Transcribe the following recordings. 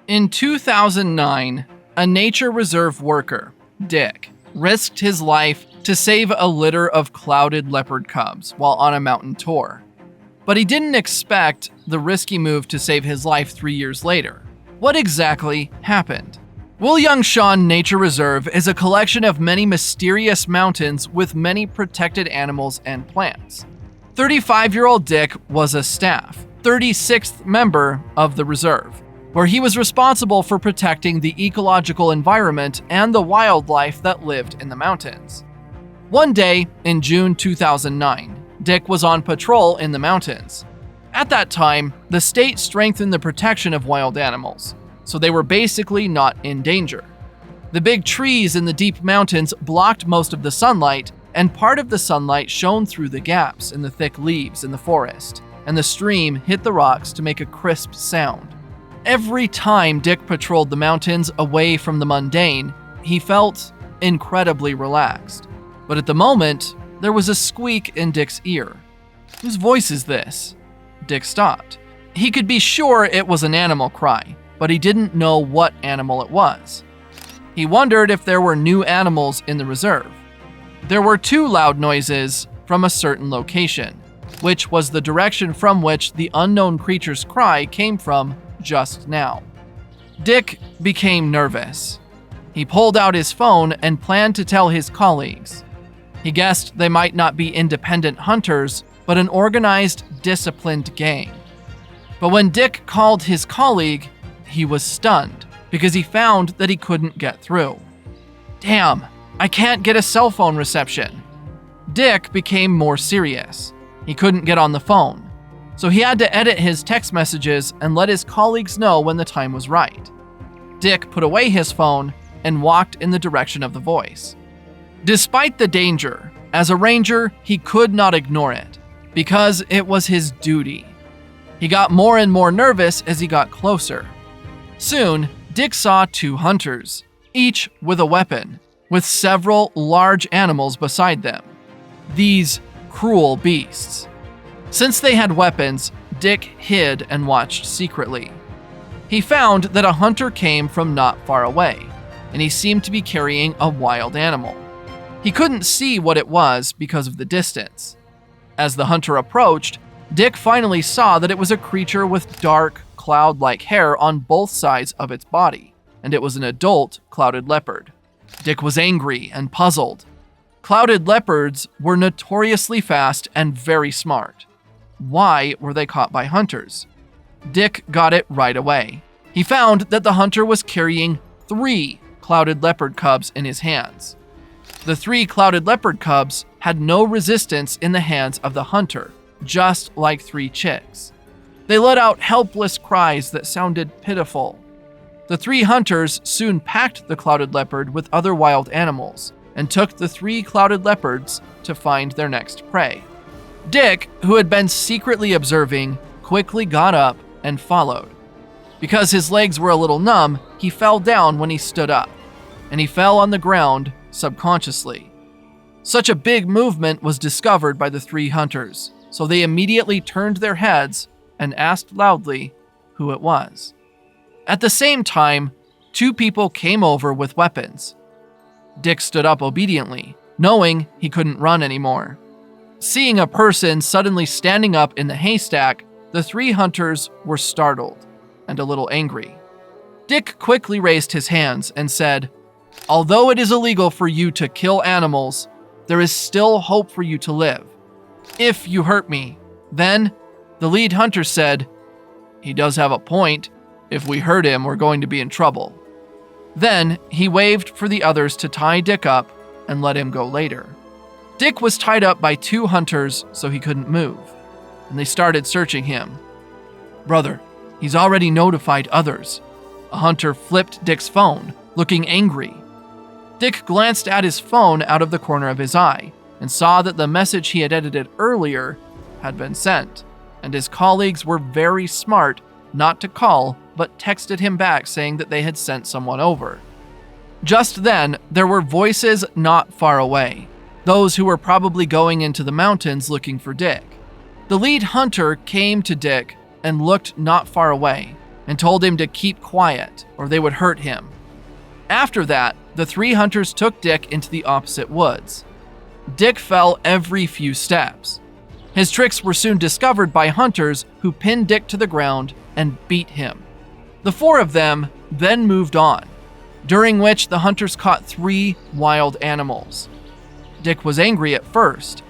In 2009, a nature reserve worker, Dick, risked his life to save a litter of clouded leopard cubs while on a mountain tour. But he didn't expect the risky move to save his life 3 years later. What exactly happened? Wilyangshan Nature Reserve is a collection of many mysterious mountains with many protected animals and plants. 35-year-old Dick was a staff, 36th member of the reserve, where he was responsible for protecting the ecological environment and the wildlife that lived in the mountains. One day in June 2009, Dick was on patrol in the mountains. At that time, the state strengthened the protection of wild animals, so they were basically not in danger. The big trees in the deep mountains blocked most of the sunlight, and part of the sunlight shone through the gaps in the thick leaves in the forest, and the stream hit the rocks to make a crisp sound. Every time Dick patrolled the mountains away from the mundane, he felt incredibly relaxed. But at the moment, there was a squeak in Dick's ear. Whose voice is this? Dick stopped. He could be sure it was an animal cry, but he didn't know what animal it was. He wondered if there were new animals in the reserve. There were 2 loud noises from a certain location, which was the direction from which the unknown creature's cry came from just now. Dick became nervous. He pulled out his phone and planned to tell his colleagues. He guessed they might not be independent hunters, but an organized, disciplined gang. But when Dick called his colleague, he was stunned because he found that he couldn't get through. Damn, I can't get a cell phone reception. Dick became more serious. He couldn't get on the phone, so he had to edit his text messages and let his colleagues know when the time was right. Dick put away his phone and walked in the direction of the voice. Despite the danger, as a ranger, he could not ignore it, because it was his duty. He got more and more nervous as he got closer. Soon, Dick saw 2 hunters, each with a weapon, with several large animals beside them. These cruel beasts. Since they had weapons, Dick hid and watched secretly. He found that a hunter came from not far away, and he seemed to be carrying a wild animal. He couldn't see what it was because of the distance. As the hunter approached, Dick finally saw that it was a creature with dark, cloud-like hair on both sides of its body, and it was an adult clouded leopard. Dick was angry and puzzled. Clouded leopards were notoriously fast and very smart. Why were they caught by hunters? Dick got it right away. He found that the hunter was carrying 3 clouded leopard cubs in his hands. The 3 clouded leopard cubs had no resistance in the hands of the hunter, just like 3 chicks. They let out helpless cries that sounded pitiful. The 3 hunters soon packed the clouded leopard with other wild animals and took the 3 clouded leopards to find their next prey. Dick, who had been secretly observing, quickly got up and followed. Because his legs were a little numb, he fell down when he stood up, and he fell on the ground subconsciously. Such a big movement was discovered by the 3 hunters, so they immediately turned their heads and asked loudly who it was. At the same time, 2 people came over with weapons. Dick stood up obediently, knowing he couldn't run anymore. Seeing a person suddenly standing up in the haystack, the 3 hunters were startled and a little angry. Dick quickly raised his hands and said, "Although it is illegal for you to kill animals, there is still hope for you to live. If you hurt me, then," the lead hunter said, "He does have a point. If we hurt him, we're going to be in trouble." Then he waved for the others to tie Dick up and let him go later. Dick was tied up by 2 hunters so he couldn't move, and they started searching him. "Brother, he's already notified others." A hunter flipped Dick's phone, looking angry. Dick glanced at his phone out of the corner of his eye and saw that the message he had edited earlier had been sent, and his colleagues were very smart not to call, but texted him back saying that they had sent someone over. Just then, there were voices not far away, those who were probably going into the mountains looking for Dick. The lead hunter came to Dick and looked not far away, and told him to keep quiet or they would hurt him. After that, the three hunters took Dick into the opposite woods. Dick fell every few steps. His tricks were soon discovered by hunters who pinned Dick to the ground and beat him. The four of them then moved on, during which the hunters caught 3 wild animals. Dick was angry at first,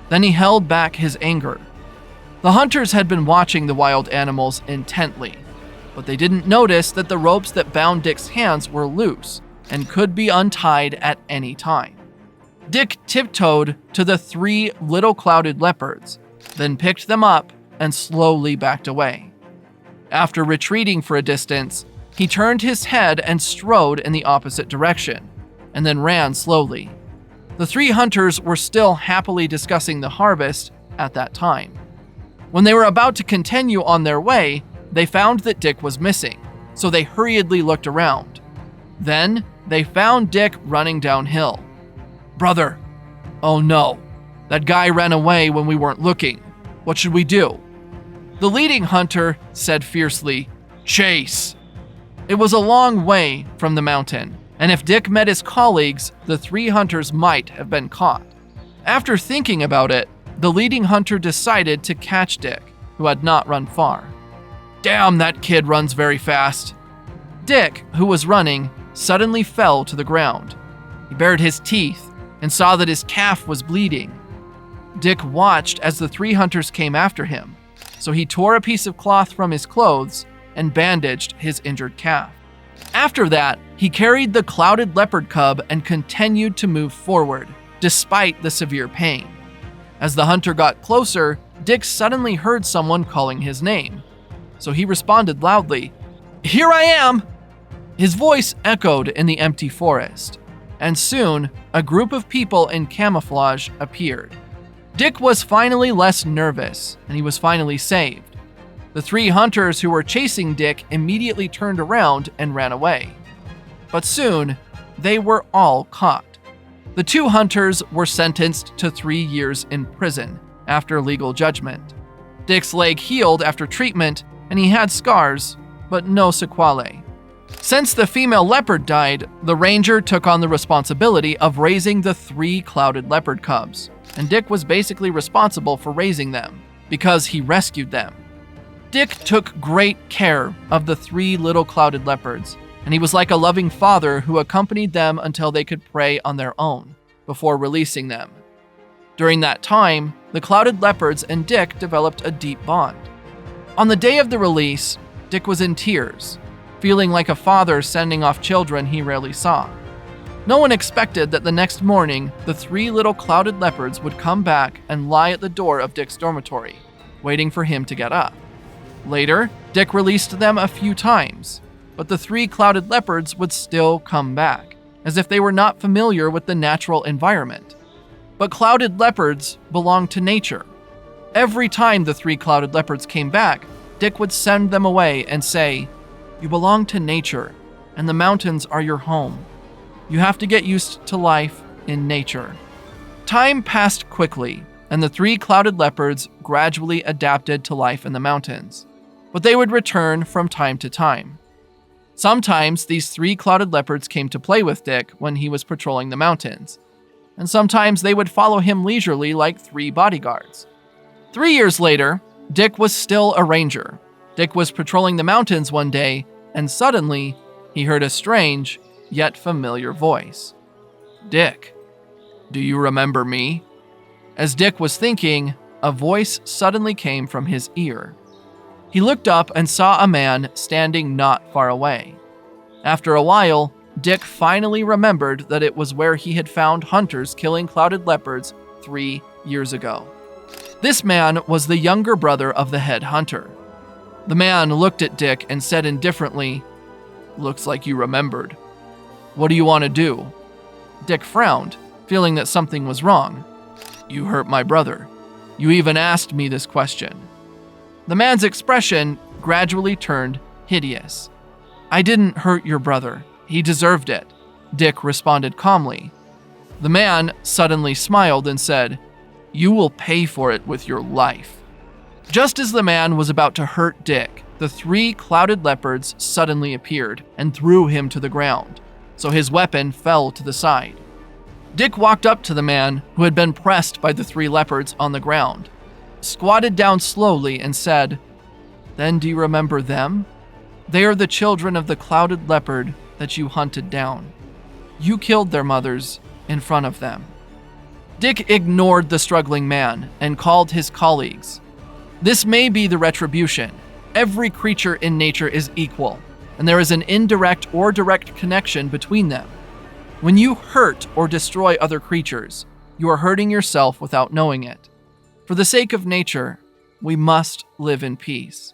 then he held back his anger. The hunters had been watching the wild animals intently, but they didn't notice that the ropes that bound Dick's hands were loose and could be untied at any time. Dick tiptoed to the 3 little clouded leopards, then picked them up and slowly backed away. After retreating for a distance, he turned his head and strode in the opposite direction, and then ran slowly. The 3 hunters were still happily discussing the harvest at that time. When they were about to continue on their way, they found that Dick was missing, so they hurriedly looked around. Then, they found Dick running downhill. "Brother, oh no, that guy ran away when we weren't looking. What should we do?" The leading hunter said fiercely, "Chase!" It was a long way from the mountain, and if Dick met his colleagues, the 3 hunters might have been caught. After thinking about it, the leading hunter decided to catch Dick, who had not run far. "Damn, that kid runs very fast." Dick, who was running, suddenly fell to the ground. He bared his teeth and saw that his calf was bleeding. Dick watched as the 3 hunters came after him, so he tore a piece of cloth from his clothes and bandaged his injured calf. After that, he carried the clouded leopard cub and continued to move forward, despite the severe pain. As the hunter got closer, Dick suddenly heard someone calling his name, so he responded loudly, "Here I am!" His voice echoed in the empty forest, and soon, a group of people in camouflage appeared. Dick was finally less nervous, and he was finally saved. The 3 hunters who were chasing Dick immediately turned around and ran away. But soon, they were all caught. The 2 hunters were sentenced to 3 years in prison after legal judgment. Dick's leg healed after treatment, and he had scars, but no sequelae. Since the female leopard died, the ranger took on the responsibility of raising the 3 clouded leopard cubs, and Dick was basically responsible for raising them, because he rescued them. Dick took great care of the 3 little clouded leopards, and he was like a loving father who accompanied them until they could prey on their own, before releasing them. During that time, the clouded leopards and Dick developed a deep bond. On the day of the release, Dick was in tears, feeling like a father sending off children he rarely saw. No one expected that the next morning, the 3 little clouded leopards would come back and lie at the door of Dick's dormitory, waiting for him to get up. Later, Dick released them a few times, but the 3 clouded leopards would still come back, as if they were not familiar with the natural environment. But clouded leopards belong to nature. Every time the 3 clouded leopards came back, Dick would send them away and say, "You belong to nature, and the mountains are your home. You have to get used to life in nature." Time passed quickly, and the 3 clouded leopards gradually adapted to life in the mountains, but they would return from time to time. Sometimes these 3 clouded leopards came to play with Dick when he was patrolling the mountains, and sometimes they would follow him leisurely like 3 bodyguards. 3 years later, Dick was still a ranger. Dick was patrolling the mountains one day, and suddenly, he heard a strange, yet familiar voice. "Dick, do you remember me?" As Dick was thinking, a voice suddenly came from his ear. He looked up and saw a man standing not far away. After a while, Dick finally remembered that it was where he had found hunters killing clouded leopards 3 years ago. This man was the younger brother of the head hunter. The man looked at Dick and said indifferently, "Looks like you remembered. What do you want to do?" Dick frowned, feeling that something was wrong. "You hurt my brother. You even asked me this question." The man's expression gradually turned hideous. "I didn't hurt your brother. He deserved it," Dick responded calmly. The man suddenly smiled and said, "You will pay for it with your life." Just as the man was about to hurt Dick, the 3 clouded leopards suddenly appeared and threw him to the ground, so his weapon fell to the side. Dick walked up to the man who had been pressed by the 3 leopards on the ground, squatted down slowly, and said, "Then do you remember them? They are the children of the clouded leopard that you hunted down. You killed their mothers in front of them." Dick ignored the struggling man and called his colleagues. This may be the Retribution. Every creature in nature is equal, and there is an indirect or direct connection between them. When you hurt or destroy other creatures, you are hurting yourself without knowing it. For the sake of nature, we must live in peace.